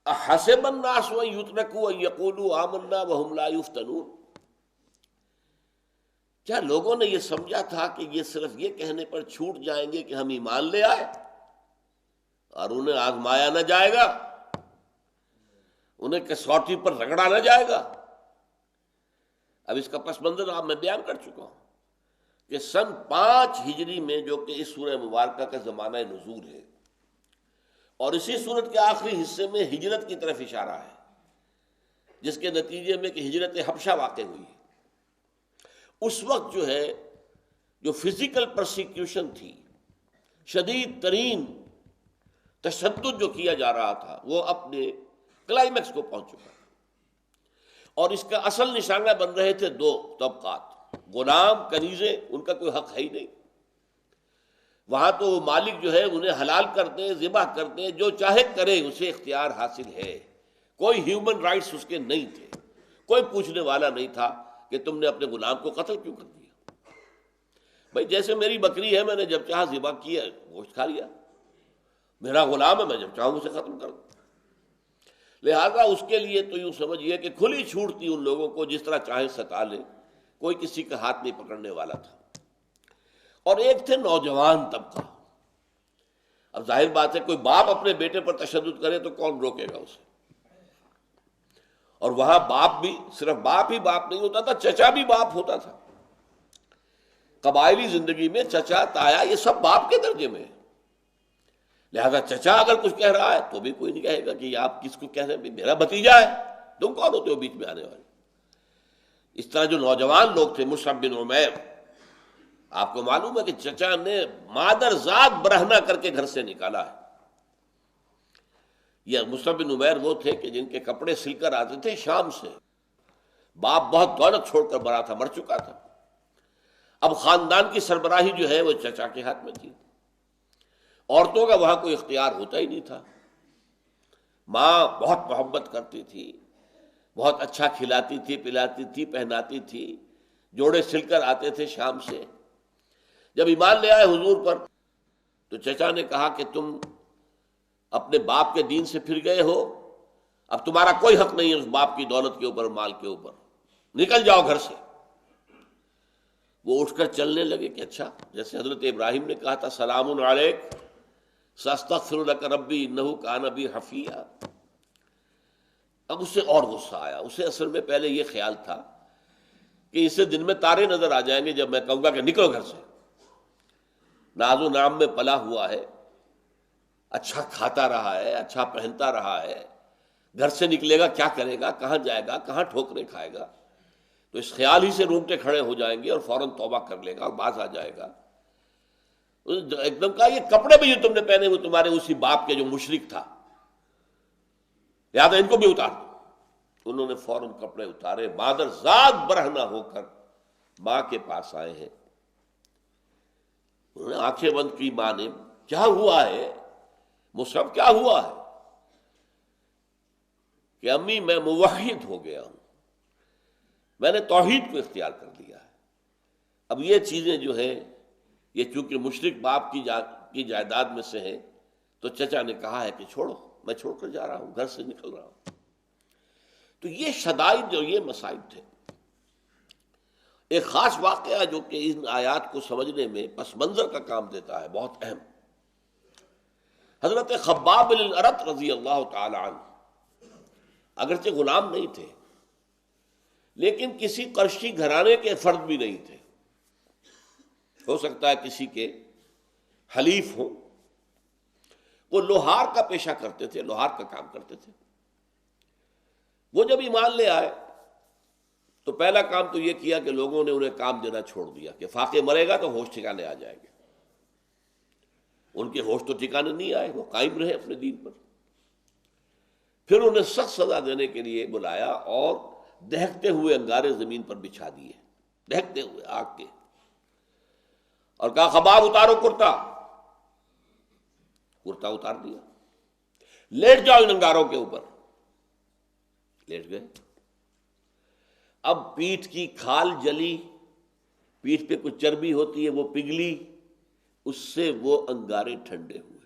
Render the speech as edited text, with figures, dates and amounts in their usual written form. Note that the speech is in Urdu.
احسب الناس ان یترکوا ان یقولوا آمنا وهم لا یفتنون، کیا لوگوں نے یہ سمجھا تھا کہ یہ صرف یہ کہنے پر چھوٹ جائیں گے کہ ہم ایمان لے آئے اور انہیں آزمایا نہ جائے گا، انہیں کسوٹی پر رگڑا نہ جائے گا؟ اب اس کا پس منظر آپ میں بیان کر چکا ہوں کہ سن 5 ہجری میں، جو کہ اس سورہ مبارکہ کا زمانہ نزول ہے، اور اسی سورت کے آخری حصے میں ہجرت کی طرف اشارہ ہے، جس کے نتیجے میں کہ ہجرت حبشہ واقع ہوئی ہے، اس وقت جو ہے جو فزیکل پرسیکیوشن تھی، شدید ترین تشدد جو کیا جا رہا تھا، وہ اپنے کلائمیکس کو پہنچ چکا، اور اس کا اصل نشانہ بن رہے تھے 2 طبقات، غلام کنیزیں، ان کا کوئی حق ہے ہی نہیں، وہاں تو وہ مالک جو ہے انہیں حلال کر دے، ذبح کر دے، جو چاہے کرے، اسے اختیار حاصل ہے، کوئی ہیومن رائٹس اس کے نہیں تھے، کوئی پوچھنے والا نہیں تھا کہ تم نے اپنے غلام کو قتل کیوں کر دیا؟ بھائی جیسے میری بکری ہے، میں نے جب چاہا ذبح کیا، گوشت کھا لیا، میرا غلام ہے، میں جب چاہوں اسے ختم کر دوں۔ لہذا اس کے لیے تو یوں سمجھیے کہ کھلی چھوٹ تھی ان لوگوں کو، جس طرح چاہے ستا لے، کوئی کسی کا ہاتھ نہیں پکڑنے والا تھا۔ اور ایک تھے نوجوان طبقہ۔ اب ظاہر بات ہے کوئی باپ اپنے بیٹے پر تشدد کرے تو کون روکے گا اسے؟ اور وہاں باپ بھی صرف باپ ہی باپ نہیں ہوتا تھا، چچا بھی باپ ہوتا تھا۔ قبائلی زندگی میں چچا، تایا، یہ سب باپ کے درجے میں ہے۔ لہذا چچا اگر کچھ کہہ رہا ہے تو بھی کوئی نہیں کہے گا کہ یہ آپ کس کو کہہ رہے ہیں، میرا بھتیجا ہے، تم کون ہوتے ہو بیچ میں آنے والے؟ اس طرح جو نوجوان لوگ تھے، مصعب بن عمیر، آپ کو معلوم ہے کہ چچا نے مادر ذات برہنہ کر کے گھر سے نکالا ہے۔ یہ مصعب بن عمیر وہ تھے کہ جن کے کپڑے سل کر آتے تھے شام سے، باپ بہت دولت چھوڑ کر بڑا تھا، مر چکا تھا، اب خاندان کی سربراہی جو ہے وہ چچا کے ہاتھ میں تھی، عورتوں کا وہاں کوئی اختیار ہوتا ہی نہیں تھا۔ ماں بہت محبت کرتی تھی، بہت اچھا کھلاتی تھی، پلاتی تھی، پہناتی تھی، جوڑے سل کر آتے تھے شام سے۔ جب ایمان لے آئے حضور پر تو چچا نے کہا کہ تم اپنے باپ کے دین سے پھر گئے ہو، اب تمہارا کوئی حق نہیں ہے اس باپ کی دولت کے اوپر، مال کے اوپر، نکل جاؤ گھر سے۔ وہ اٹھ کر چلنے لگے کہ اچھا، جیسے حضرت ابراہیم نے کہا تھا سلام علیک ساستغفر لک ربی انہ کان بی حفیہ۔ اب اسے اور غصہ آیا، اسے اصل میں پہلے یہ خیال تھا کہ اسے دن میں تارے نظر آ جائیں گے جب میں کہوں گا کہ نکلو گھر سے، ناز و نام میں پلا ہوا ہے، اچھا کھاتا رہا ہے، اچھا پہنتا رہا ہے، گھر سے نکلے گا کیا کرے گا، کہاں جائے گا، کہاں ٹھوکریں کھائے گا؟ تو اس خیال ہی سے رونگٹے کھڑے ہو جائیں گے اور فوراً توبہ کر لے گا اور باز آ جائے گا۔ ایک دم کہا یہ کپڑے بھی جو تم نے پہنے وہ تمہارے اسی باپ کے جو مشرک تھا، لہٰذا ان کو بھی اتار دو۔ انہوں نے فوراً کپڑے اتارے، مادر ذات برہنہ ہو کر ماں کے پاس آئے ہیں۔ انہوں نے آنکھیں بند کی، ماں نے، کیا ہوا ہے مصعب، کیا ہوا ہے؟ کہ امی میں موحد ہو گیا ہوں، میں نے توحید کو اختیار کر لیا ہے، اب یہ چیزیں جو ہیں یہ چونکہ مشرک باپ کی جائیداد میں سے ہیں، تو چچا نے کہا ہے کہ چھوڑو، میں چھوڑ کر جا رہا ہوں، گھر سے نکل رہا ہوں۔ تو یہ شدائد اور یہ مصائب تھے۔ ایک خاص واقعہ جو کہ ان آیات کو سمجھنے میں پس منظر کا کام دیتا ہے، بہت اہم۔ حضرت خباب بن الارت رضی اللہ تعالی عنہ اگرچہ غلام نہیں تھے، لیکن کسی قرشی گھرانے کے فرد بھی نہیں تھے، ہو سکتا ہے کسی کے حلیف ہوں۔ وہ لوہار کا پیشہ کرتے تھے، لوہار کا کام کرتے تھے۔ وہ جب ایمان لے آئے تو پہلا کام تو یہ کیا کہ لوگوں نے انہیں کام دینا چھوڑ دیا کہ فاقے مرے گا تو ہوش ٹھکانے آ جائے گے۔ ان کے ہوش تو ٹھکانے نہیں آئے، وہ قائم رہے اپنے دین پر۔ پھر انہیں سخت سزا دینے کے لیے بلایا اور دہکتے ہوئے انگارے زمین پر بچھا دیے، دہکتے ہوئے آگ کے، اور کہا خباب اتارو کرتا۔ کرتا اتار دیا، لیٹ جاؤ ان انگاروں کے اوپر، لیٹ گئے۔ اب پیٹھ کی کھال جلی، پیٹھ پہ کچھ چربی ہوتی ہے وہ پگھلی، اس سے وہ انگارے ٹھنڈے ہوئے۔